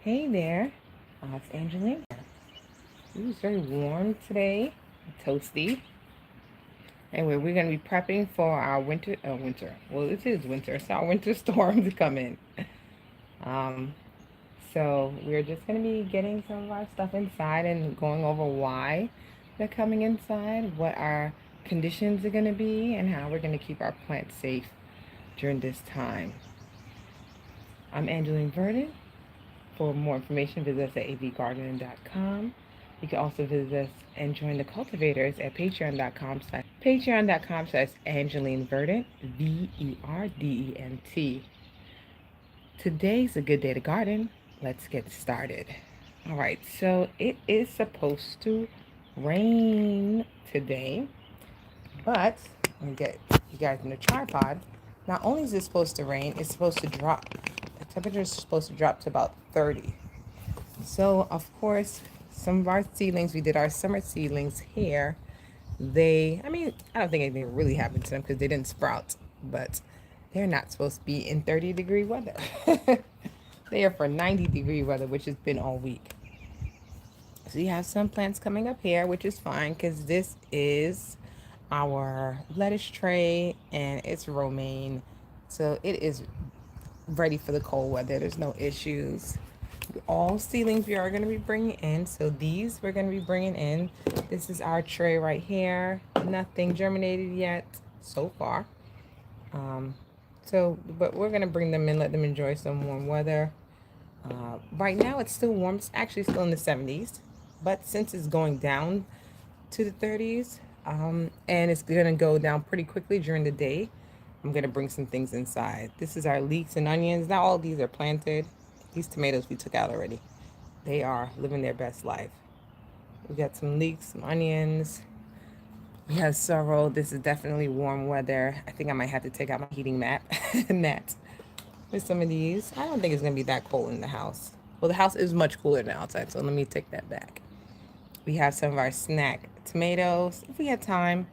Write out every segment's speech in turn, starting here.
Hey there, it's Angeline. It's very warm today, toasty. Anyway, we're going to be prepping for our winter. Well, it is winter. It's our winter storm to come in. Um, so we're just going to be getting some of our stuff inside and going over why they're coming inside, what our conditions are going to be, and how we're going to keep our plants safe during this time. I'm Angeline Verdant. For more information, visit us at avgardening.com. You can also visit us and join the cultivators at patreon.com/patreon.com/slash Angeline Verdant, Verdent. Today's a good day to garden. Let's get started. All right, so it is supposed to rain today, but let me get you guys in the tripod. Not only is it supposed to rain, it's supposed to drop. The temperature is supposed to drop to about 30. So, of course, some of our seedlings, we did our summer seedlings here. I don't think anything really happened to them because they didn't sprout, but they're not supposed to be in 30-degree weather. They are for 90-degree weather, which has been all week. So you have some plants coming up here, which is fine because this is our lettuce tray and it's romaine. So it is ready for the cold weather. There's no issues. All ceilings we are going to be bringing in. So these we're going to be bringing in. This is our tray right here. Nothing germinated yet so far. But we're going to bring them in, let them enjoy some warm weather. Right now it's still warm. It's actually still in the 70s. But since it's going down to the 30s, and it's going to go down pretty quickly during the day, I'm going to bring some things inside. This is our leeks and onions. Not all these are planted. These tomatoes we took out already. They are living their best life. We got some leeks, some onions. We have sorrel. This is definitely warm weather. I think I might have to take out my heating mat with some of these. I don't think it's going to be that cold in the house. Well, the house is much cooler than outside, so let me take that back. We have some of our snack tomatoes. If we have time,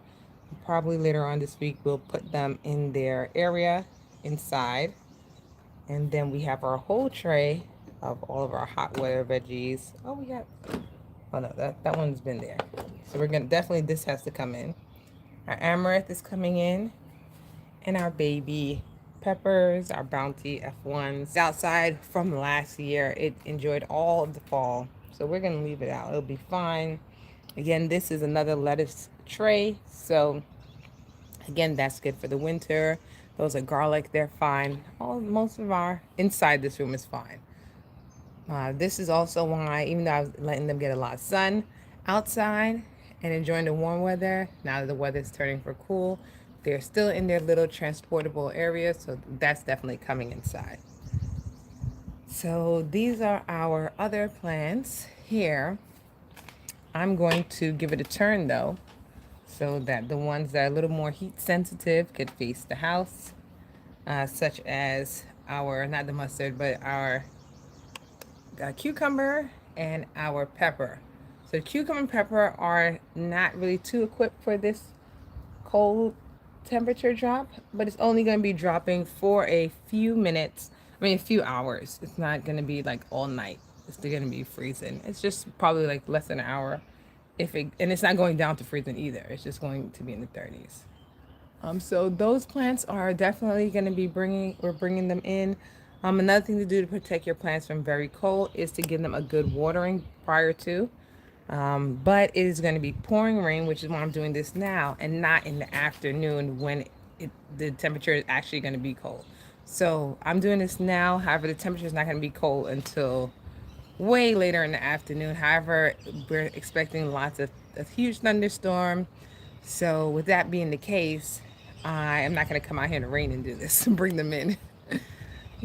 probably later on this week, we'll put them in their area inside. And then we have our whole tray of all of our hot weather veggies. Oh no, that one's been there. So we're gonna definitely, this has to come in. Our amaranth is coming in, and our baby peppers, our bounty F1s. Outside from last year, it enjoyed all of the fall. So we're gonna leave it out. It'll be fine. Again, this is another lettuce tray. So again, that's good for the winter. Those are garlic, they're fine. Most of our inside this room is fine. This is also why, even though I was letting them get a lot of sun outside and enjoying the warm weather, now that the weather is turning for cool, they're still in their little transportable area, so that's definitely coming inside. So these are our other plants here. I'm going to give it a turn though, so that the ones that are a little more heat sensitive could face the house, such as not the mustard, but our cucumber and our pepper. So cucumber and pepper are not really too equipped for this cold temperature drop, but it's only going to be dropping for a few minutes. A few hours. It's not going to be like all night. It's still going to be freezing. It's just probably like less than an hour. And it's not going down to freezing either. It's just going to be in the 30s. So those plants are definitely going to be we're bringing them in. Another thing to do to protect your plants from very cold is to give them a good watering prior to. But it is going to be pouring rain, which is why I'm doing this now and not in the afternoon when the temperature is actually going to be cold. So I'm doing this now. However, the temperature is not going to be cold until way later in the afternoon. However, we're expecting lots of a huge thunderstorm. So with that being the case, I am not going to come out here in the rain and do this and bring them in.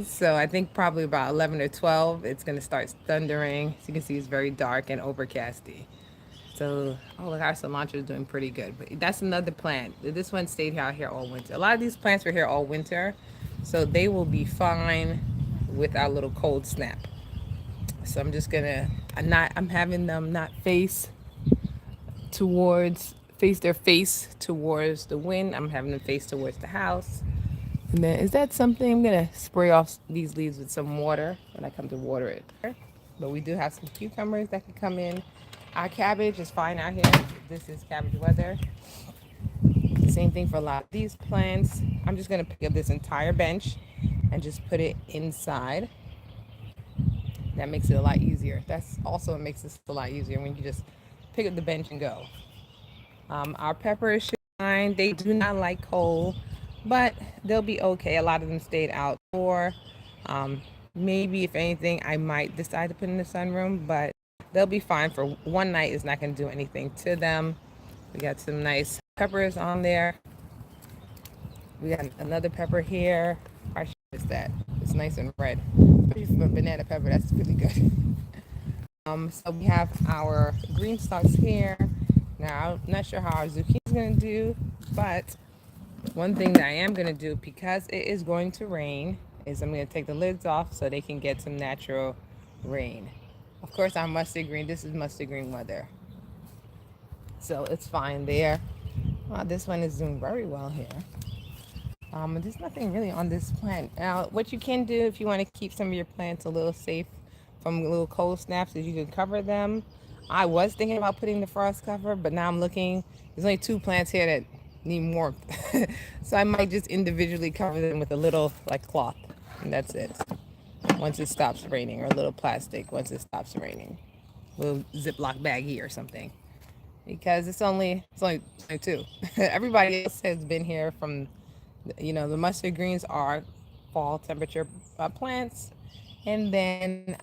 So I think probably about 11 or 12, it's going to start thundering. As you can see, it's very dark and overcasty. So, look, our cilantro is doing pretty good. But that's another plant. This one stayed out here all winter. A lot of these plants were here all winter, so they will be fine with our little cold snap. So I'm just gonna, I'm having them not face their face towards the wind. I'm having them face towards the house. And then, is that something? I'm gonna spray off these leaves with some water when I come to water it. but we do have some cucumbers that can come in. Our cabbage is fine out here. This is cabbage weather. Same thing for a lot of these plants. I'm just going to pick up this entire bench and just put it inside. That makes it a lot easier. That's also what makes this a lot easier when you just pick up the bench and go. Our peppers should be fine. They do not like cold, but they'll be okay. A lot of them stayed out for. Maybe if anything, I might decide to put in the sunroom, but they'll be fine for one night. It's not going to do anything to them. We got some nice peppers on there. We got another pepper here. I should miss that. It's nice and red. For banana pepper, that's really good. So we have our green stalks here. Now, I'm not sure how our zucchini is going to do, but one thing that I am going to do, because it is going to rain, is I'm going to take the lids off so they can get some natural rain. Of course, our mustard green, this is mustard green weather. So it's fine there. This one is doing very well here. There's nothing really on this plant. Now, what you can do if you want to keep some of your plants a little safe from little cold snaps is you can cover them. I was thinking about putting the frost cover, but now I'm looking. There's only 2 plants here that need warmth. So I might just individually cover them with a little like cloth, and that's it. Once it stops raining, or a little plastic once it stops raining. A little Ziploc baggie or something. Because it's only 2. Everybody else has been here from, the mustard greens are fall temperature plants, and then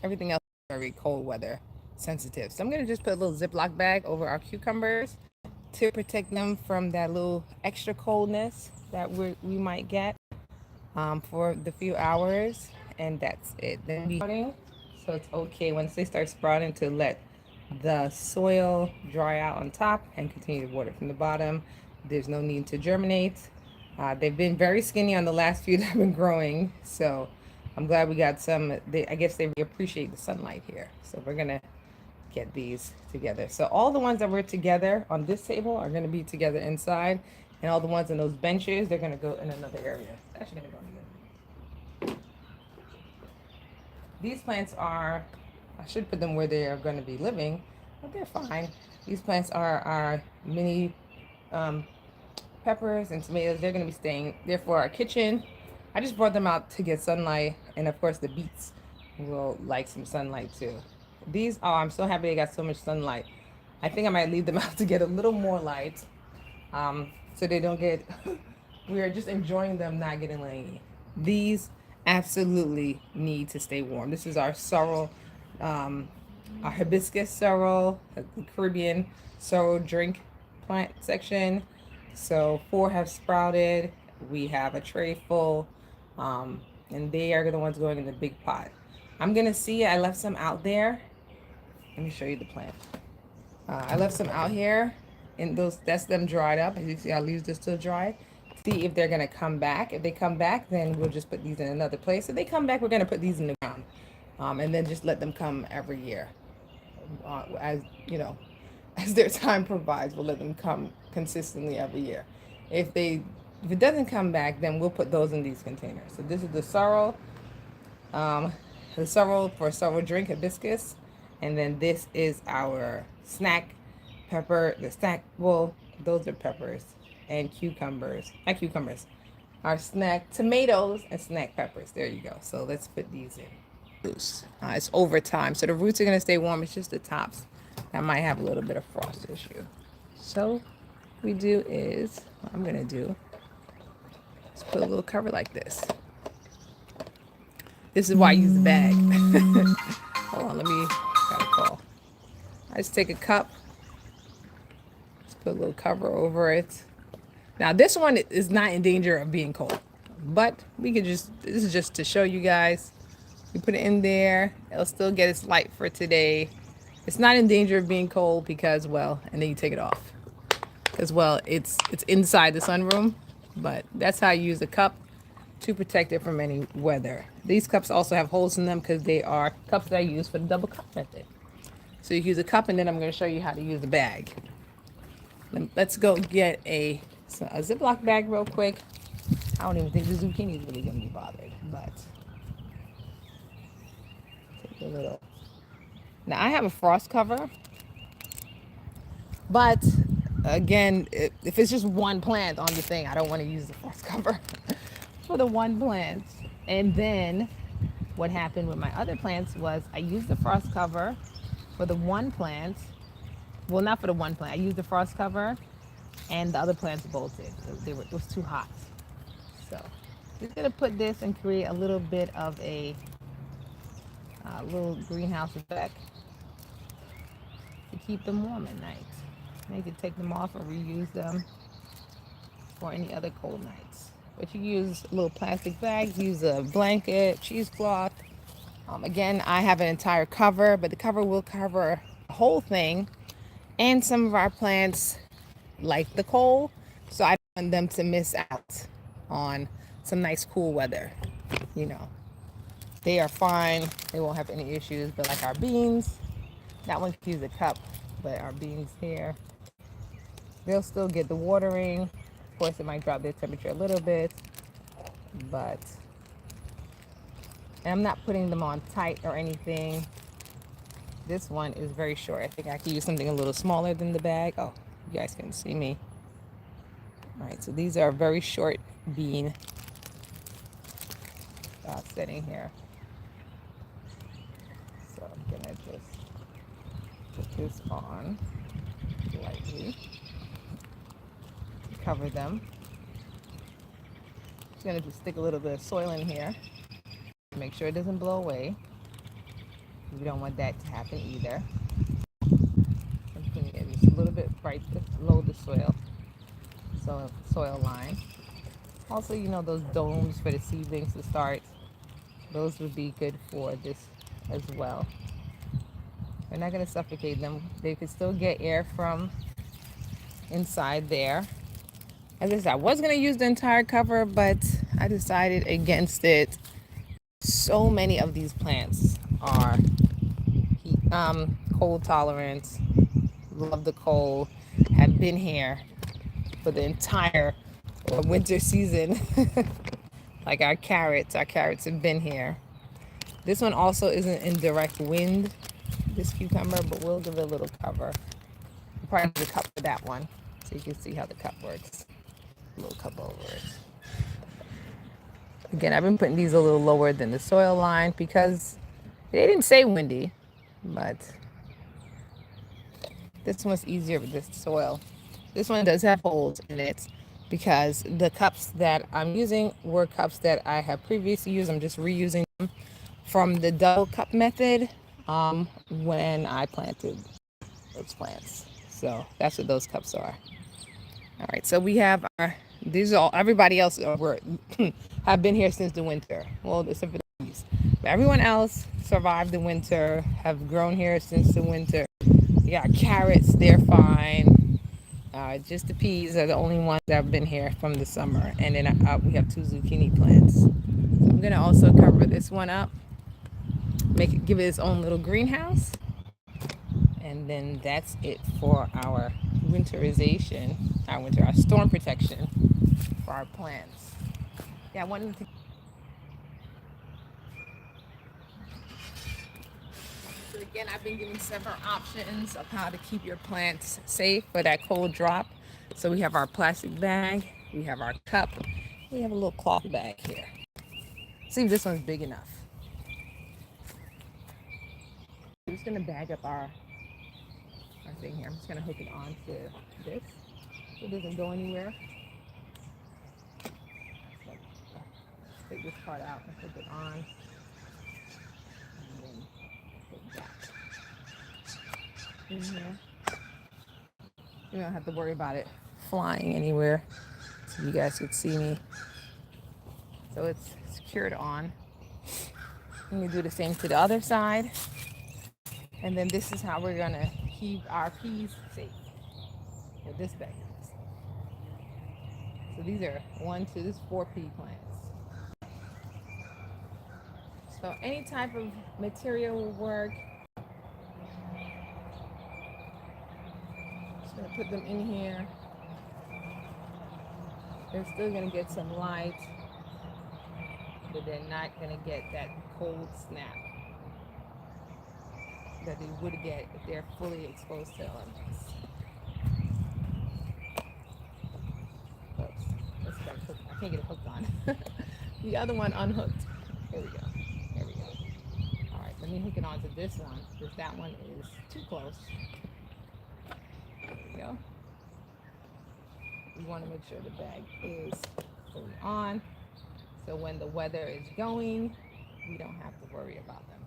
everything else is very cold weather sensitive. So I'm going to just put a little Ziploc bag over our cucumbers to protect them from that little extra coldness that we might get for the few hours, and that's it. Then be sprouting, so it's okay once they start sprouting to let the soil dry out on top and continue to water from the bottom. There's no need to germinate. They've been very skinny on the last few that have been growing, so I'm glad we got some. I guess they appreciate the sunlight here, so we're gonna get these together. So all the ones that were together on this table are going to be together inside, and all the ones in those benches, they're going to go in another area. It's actually going to go together. These plants are, I should put them where they are going to be living, but they're fine. These plants are our mini peppers and tomatoes. They're going to be staying there for our kitchen. I just brought them out to get sunlight, and of course the beets will like some sunlight too. These, I'm so happy they got so much sunlight. I think I might leave them out to get a little more light, so they don't get, we are just enjoying them not getting rainy. These absolutely need to stay warm. This is our sorrel, our hibiscus sorrel, the Caribbean sorrel drink plant section. So 4 have sprouted. We have a tray full, and they are the ones going in the big pot. I'm gonna see, I left some out there. Let me show you the plant. I left some out here, and that's them dried up. As you see, our leaves are still dry. See if they're gonna come back. If they come back, then we'll just put these in another place. If they come back, we're gonna put these in the ground, and then just let them come every year. As you know, as their time provides, we'll let them come consistently every year. If it doesn't come back, then we'll put those in these containers. So this is the sorrel. The sorrel for sorrel drink hibiscus, and then this is our snack pepper. Those are peppers and cucumbers. Not cucumbers. Our snack tomatoes and snack peppers. There you go. So let's put these in. It's over time, so the roots are gonna stay warm. It's just the tops that might have a little bit of frost issue. So what we do is, what I'm gonna do is put a little cover like this. This is why I use the bag. Hold on, got a call. I just take a cup, just put a little cover over it. Now this one is not in danger of being cold, but this is just to show you guys. We put it in there, it'll still get its light for today. It's not in danger of being cold because, well, and then you take it off. Because, well, it's inside the sunroom, but that's how you use a cup to protect it from any weather. These cups also have holes in them because they are cups that I use for the double cup method. So you use a cup, and then I'm going to show you how to use a bag. Let's go get a Ziploc bag real quick. I don't even think the zucchini is really going to be bothered, but take a little. Now I have a frost cover, but again, if it's just one plant on the thing, I don't want to use the frost cover for the one plant. And then what happened with my other plants was I used the frost cover for the one plant. Well, not for the one plant. I used the frost cover, and the other plants bolted. It was too hot. So just gonna put this and create a little bit of a little greenhouse effect to keep them warm at night. And you can take them off and reuse them for any other cold nights. But you use little plastic bags, use a blanket, cheesecloth. Again, I have an entire cover, but the cover will cover the whole thing. And some of our plants like the cold, so I don't want them to miss out on some nice cool weather. You know, they are fine. They won't have any issues, but like our beans, that one can use a cup, but our beans here, they'll still get the watering. Of course, it might drop their temperature a little bit, but and I'm not putting them on tight or anything. This one is very short. I think I could use something a little smaller than the bag. Oh, you guys can see me. All right, so these are very short bean setting here. So I'm gonna just put this on lightly, cover them. Just gonna just stick a little bit of soil in here. Make sure it doesn't blow away. We don't want that to happen either. I'm putting it just a little bit right below the soil line. Also, you know, those domes for the seedlings to start, those would be good for this as well. We're not going to suffocate them. They can still get air from inside there. As I said, I was going to use the entire cover, but I decided against it. So many of these plants are cold tolerant, love the cold, have been here for the entire winter season. Like our carrots have been here. This one also isn't in direct wind, this cucumber, but we'll give it a little cover. Probably the cup for that one, so you can see how the cup works. A little cup over it. Again, I've been putting these a little lower than the soil line because they didn't say windy, but this one's easier with this soil. This one does have holes in it because the cups that I'm using were cups that I have previously used. I'm just reusing them from the double cup method when I planted those plants. So that's what those cups are. All right, so we have these are all, everybody else have been here since the winter. Well, except for the bees. But everyone else survived the winter, have grown here since the winter. Yeah, carrots, they're fine. Just the peas are the only ones that have been here from the summer. And then we have 2 zucchini plants. So I'm gonna also cover this one up, give it its own little greenhouse. And then that's it for our winterization, our storm protection for our plants. Yeah, I wanted to. So again, I've been giving several options of how to keep your plants safe for that cold drop. So we have our plastic bag, we have our cup, we have a little cloth bag here. See if this one's big enough. I'm just gonna bag up our thing here. I'm just gonna hook it on to this so it doesn't go anywhere. So, take this part out and hook it on. And then put that in here. You don't have to worry about it flying anywhere so you guys could see me. So it's secured on. And you do the same to the other side. And then this is how we're gonna keep our peas safe with this bag. So these are 4 pea plants. So any type of material will work. Just gonna put them in here. They're still gonna get some light, but they're not gonna get that cold snap. that they would get if they're fully exposed to elements. Oops, this got hooked. I can't get it hooked on. The other one unhooked. Here we go. Here we go. All right, let me hook it onto this one because that one is too close. There we go. We want to make sure the bag is fully on, so when the weather is going, we don't have to worry about them.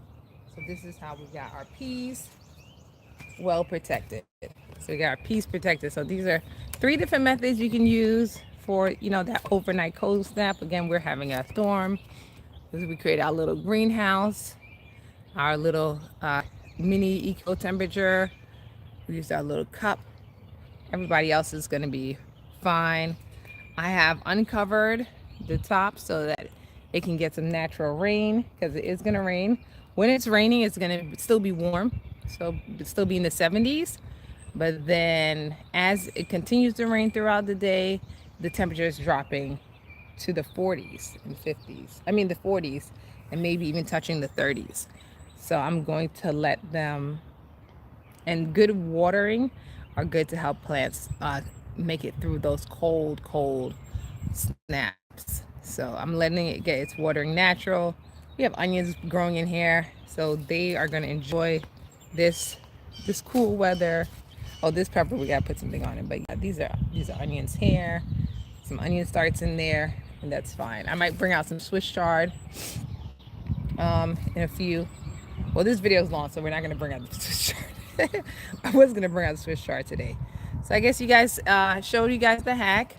So this is how we got our peas well protected. So we got our peas protected. So these are 3 different methods you can use for, that overnight cold snap. Again, we're having a storm. We create our little greenhouse, our little mini eco temperature. We use our little cup. Everybody else is going to be fine. I have uncovered the top so that it can get some natural rain, because it is going to rain. When it's raining, it's going to still be warm, so it'll still be in the 70s. But then as it continues to rain throughout the day, the temperature is dropping to the 40s and 50s. I mean the 40s, and maybe even touching the 30s. So I'm going to let them, and good watering are good to help plants make it through those cold snaps. So I'm letting it get its watering natural. We have onions growing in here, so they are going to enjoy this cool weather. Oh, this pepper, we gotta put something on it. But yeah, these are onions here. Some onion starts in there, and that's fine. I might bring out some Swiss chard in a few. Well, this video is long, so we're not gonna bring out the Swiss chard. I was gonna bring out the Swiss chard today. So I guess you guys showed you guys the hack.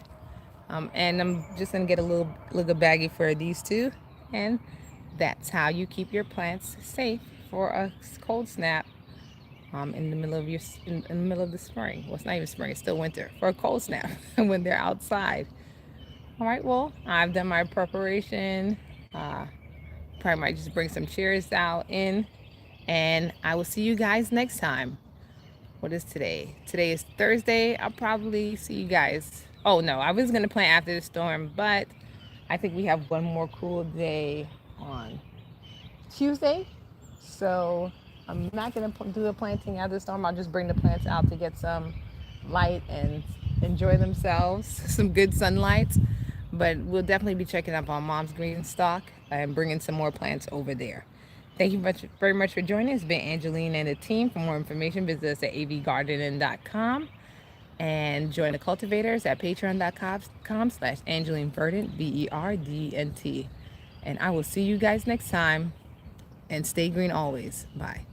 And I'm just gonna get a little baggie for these two, and that's how you keep your plants safe for a cold snap. In the middle of in the middle of the spring. Well, it's not even spring; it's still winter for a cold snap when they're outside. All right. Well, I've done my preparation. Probably might just bring some chairs out in, and I will see you guys next time. What is today? Today is Thursday. I'll probably see you guys. Oh no, I was gonna plant after the storm, but I think we have one more cool day on Tuesday. So I'm not going to do the planting after the storm. I'll just bring the plants out to get some light and enjoy themselves, some good sunlight. But we'll definitely be checking up on Mom's green stock and bringing some more plants over there. Thank you very much for joining. It's been Angeline and the team. For more information, visit us at avgardening.com and join the cultivators at patreon.com/Angeline Verdant, VERDNT. And I will see you guys next time. And stay green always. Bye.